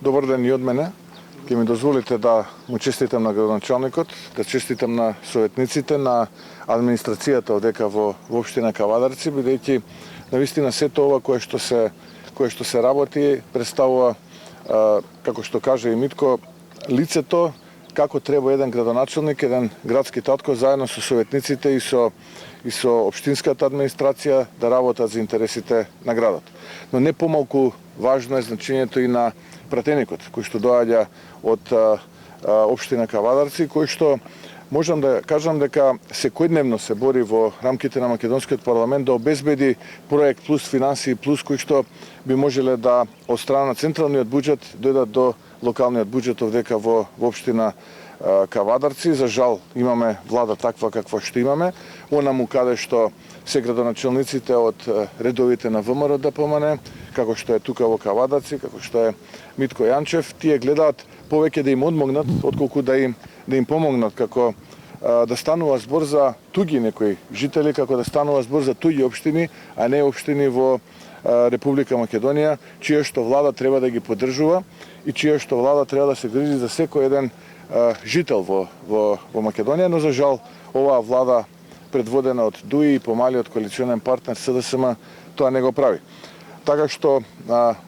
Добар ден и од мене. Ке ми дозволите да му честитам на градоначалникот, да честитам на советниците, на администрацијата одека во општина Кавадарци, бидејќи навистина сето ова кое што се работи представува, како што каже и Митко, лицето како треба еден градоначалник, еден градски татко заедно со советниците и со општинската администрација да работат за интересите на градот. Но не помалку важно е значењето и на пратеникот кој што доаѓа од општина Кавадарци, кој што можам да кажам дека секојдневно се бори во рамките на македонскиот парламент да обезбеди проект плюс финансии плюс кој што би можеле да од страна на централниот буџет дојдат до локалниот буџет овдека во општина Кавадарци. За жал имаме влада таква каква што имаме, онаму каде што се градоначалниците од редовите на ВМРО ДПМН, како што е тука во Кавадарци, како што е Митко Јанчев, тие гледаат повеќе да им одмогнат отколку да им помогнат, како да станува збор за туги некои жители, како да станува збор за туги општини, а не општини во Република Македонија, чија што влада треба да ги поддржува и чија што влада треба да се грижи за секој еден жител во Македонија, но за жал оваа влада предводена од ДУИ и помалиот коалиционен партнер СДСМ тоа не го прави. Така што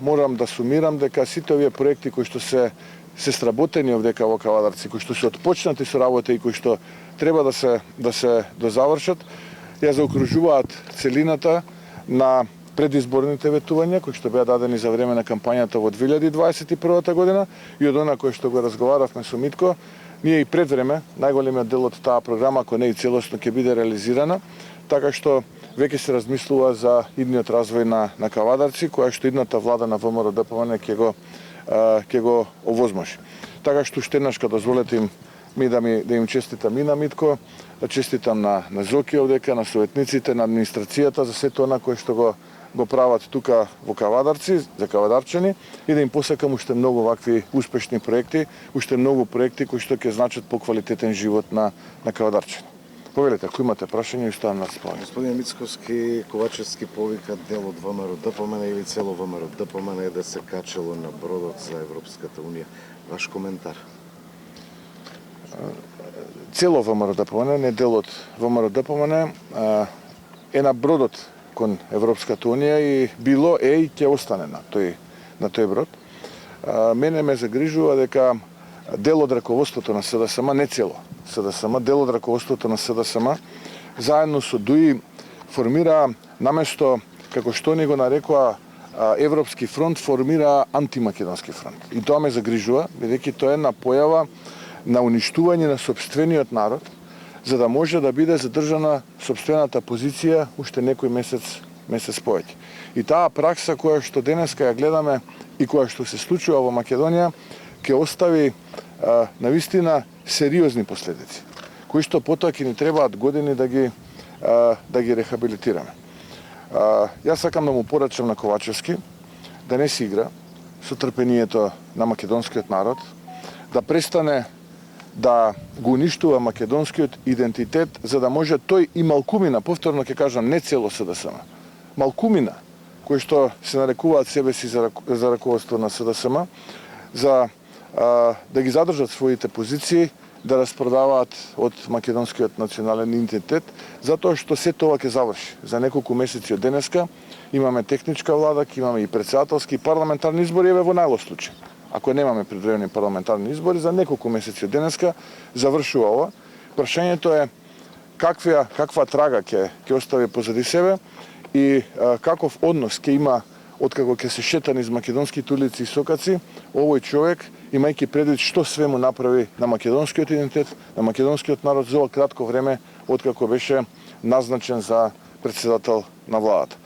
морам да сумирам дека сите овие проекти кои што се сработени овдека во Кавадарци, кои што се отпочнати со работа и кои што треба да се дозавршат, ја заокружуваат целината на предизборните ветувања кои што беа дадени за време на кампањата во 2021 година и од она кој што го разговаравме со Митко, ние и пред време, најголемиот дел од таа програма, ако не и целосно, ќе биде реализирана, така што веќе се размислува за идниот развој на Кавадарци, која што идната влада на ВМРО ДПМН ќе го овозможи. Така што уште еднаш дозволете да им честитам и на Митко, да честитам на Зоки овдека, на советниците, на администрацијата за сето она кое што го прават тука во Кавадарци, за кавадарчани, и да им посакам уште многу вакви успешни проекти, уште многу проекти кои што ќе значат поквалитетен живот на кавадарчани. Повелете, ако имате прашање, оставам на располагање. Господин Мицковски, Ковачевски повика дел од ВМРО ДПМН или цело ВМРО ДПМН е да се качело на бродот за Европската унија. Ваш коментар? Цело ВМРО ДПМН, не дел од ВМРО ДПМН, е на бродот кон Европската унија и било и ќе остане на тој брод. Мене ме загрижува дека дел од раководството на СДСМ, не цело СДСМ, дел од раководството на СДСМ, заедно со ДУИ формира, наместо, како што ни го нарекува Европски фронт, формира антимакедонски фронт. И тоа ме загрижува, бидејќи тоа е една појава на уништување на сопствениот народ, за да може да биде задржана сопствената позиција уште некој месец повеќе. И таа пракса која што денеска ја гледаме и која што се случува во Македонија, ќе остави навистина сериозни последици, кои што потоа ќе ни требаат години да ги рехабилитираме. Јас сакам да му порачам на Ковачевски да не си игра со трпението на македонскиот народ, да престане да го уништува македонскиот идентитет, за да може тој и малкумина, повторно ќе кажам, не цело СДСМ, малкумина, кои што се нарекуваат себе си за раководство на СДСМ, за да ги задржат своите позиции, да распродаваат од македонскиот национален идентитет, затоа што се тоа ќе заврши. За неколку месеци од денеска имаме техничка влада, имаме и претседателски и парламентарни избори, еве во најлош случај. Ако немаме предвидени парламентарни избори, за неколку месеци од денеска завршува ова. Прашањето е каква трага ќе остави позади себе и каков однос ќе има откако ќе се шета низ македонските улици и сокаци овој човек, имајќи предвид што све му направи на македонскиот идентитет, на македонскиот народ за ова кратко време откако беше назначен за председател на владата.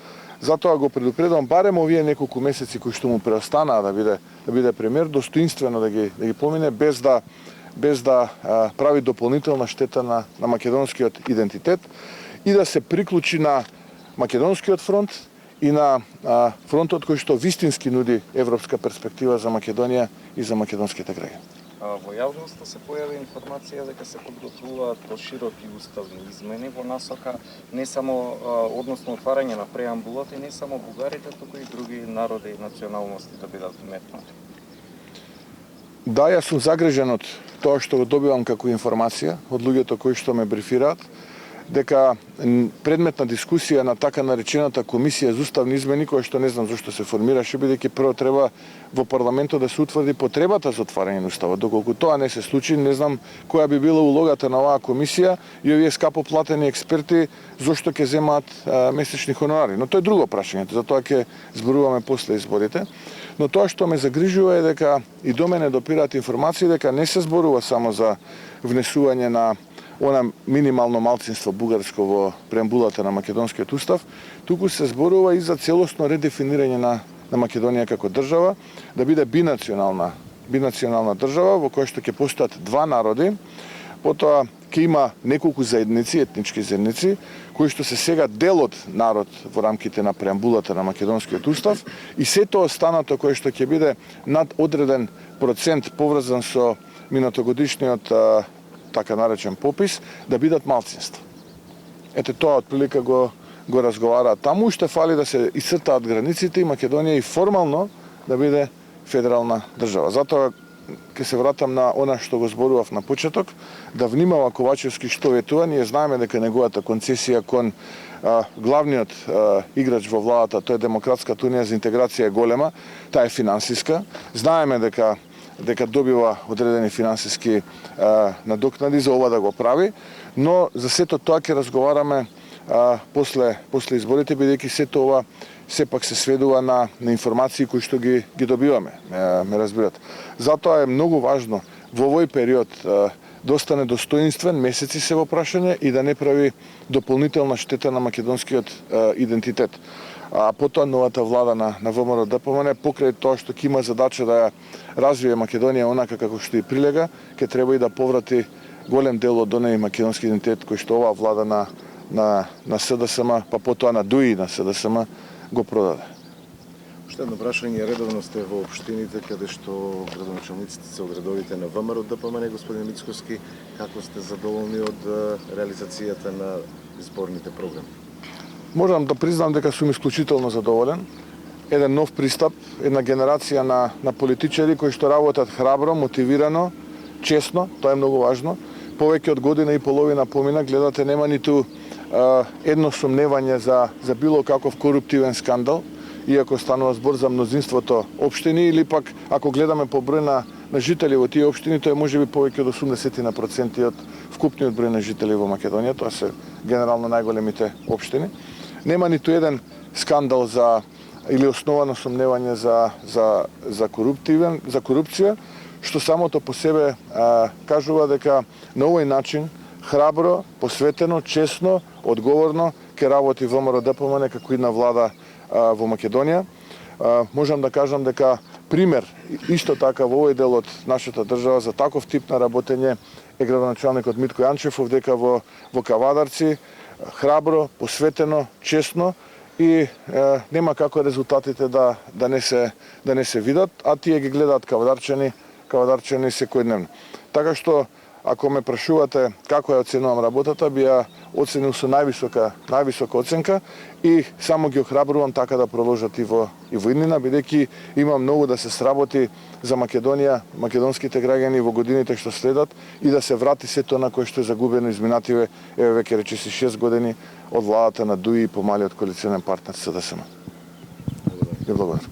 Затоа го предупредувам барем овие неколку месеци кои што му преостанаа да биде премиер, достоинствено да ги помине без да прави дополнителна штета на македонскиот идентитет и да се приклучи на македонскиот фронт и на фронтот кој што вистински нуди европска перспектива за Македонија и за македонските граѓани. Во јавноста се појави информација дека се подготвуваат пошироки уставни измени во насока не само односно отварање на преамбулата и не само бугарите, туку и други народи и националности да бидат вметнати. Да, јас сум загрижен од тоа што го добивам како информација од луѓето кои што ме брифираат, дека предмет на дискусија на така наречената комисија за уставни измени, која што не знам зашто се формираше, бидејќи прво треба во парламентот да се утврди потребата за отварање на уставот. Доколку тоа не се случи, не знам која би била улогата на оваа комисија и овие скапо платени експерти зошто ќе земаат месечни хонорари. Но тоа е друго прашање, за тоа ќе зборуваме после изборите. Но тоа што ме загрижува е дека и до мене допираат информации дека не се зборува само за внесување на она минимално малцинство бугарско во преамбулата на македонскиот устав, туку се зборува и за целосно редефинирање на Македонија како држава, да биде бинационална држава во која што ќе постојат два народи, потоа ќе има неколку заедници, етнички заедници, кои што се сега дел од народ во рамките на преамбулата на македонскиот устав и сето останато кое што ќе биде над одреден процент поврзан со минатогодишниот така наречен попис, да бидат малцинства. Ете тоа отприлика го разговараат таму, уште фали да се исцртаат границите и Македонија и формално да биде федерална држава. Затоа ќе се вратам на она што го зборував на почеток, да внимава Ковачевски што ветува. Ние знаеме дека неговата концесија кон главниот играч во владата, тој е Демократската унија за интеграција е голема, таа е финансиска. Знаеме дека добива одредени финансиски надокнади за ова да го прави, но за сето тоа ќе разговараме после изборите, бидејќи сето ова сепак се сведува на информации кои што ги добиваме, ме разбират. Затоа е многу важно во овој период да остане достоинствен, месеци се во прашање и да не прави дополнителна штета на македонскиот идентитет. А потоа новата влада на ВМРО ДПМН, покрај тоа што ќе има задача да ја развие Македонија онака како што и прилега, ќе треба и да поврати голем дел од оној македонски идентитет кој што оваа влада на СДСМ, па потоа на ДУИ на СДСМ го продаде. Уште едно прашање, редовно сте во општините каде што градоначалниците се од редовите на ВМРО ДПМН, господин Мицкоски, како сте задоволни од реализацијата на изборните програми? Можам да признам дека сум исклучително задоволен. Еден нов пристап, една генерација на политичари кои што работат храбро, мотивирано, честно, тоа е многу важно. Повеќе од година и половина помина, гледате, нема ниту едно сомневање за било каков коруптивен скандал, иако станува збор за мнозинството општини, или пак ако гледаме по број на жители во тие општини, тоа е можеби повеќе од 80% од вкупниот број на жители во Македонија, тоа се генерално најголемите општини. Нема ниту еден скандал или основано сомневање за корупција, што самото по себе кажува дека на овој начин храбро, посветено, честно, одговорно ќе работи ВМРО ДПМН како една влада во Македонија. Можам да кажам дека пример исто така во овој дел од нашата држава за таков тип на работење е градоначалникот Митко Јанчев овдека во Кавадарци, храбро, посветено, честно и нема како резултатите да не се видат, а тие ги гледаат кавадарчани секојдневно. Така што ако ме прашувате како ја оценувам работата, би ја оценил со највисока оценка и само ги охрабрувам така да продолжат и во иднина, бидејќи има многу да се сработи за Македонија, македонските граѓани во годините што следат и да се врати сето на кое што е загубено изминативе, веќе речиси 6 години од владата на ДУИ и помалиот коалиционен партнер СДСМ. Благодарам.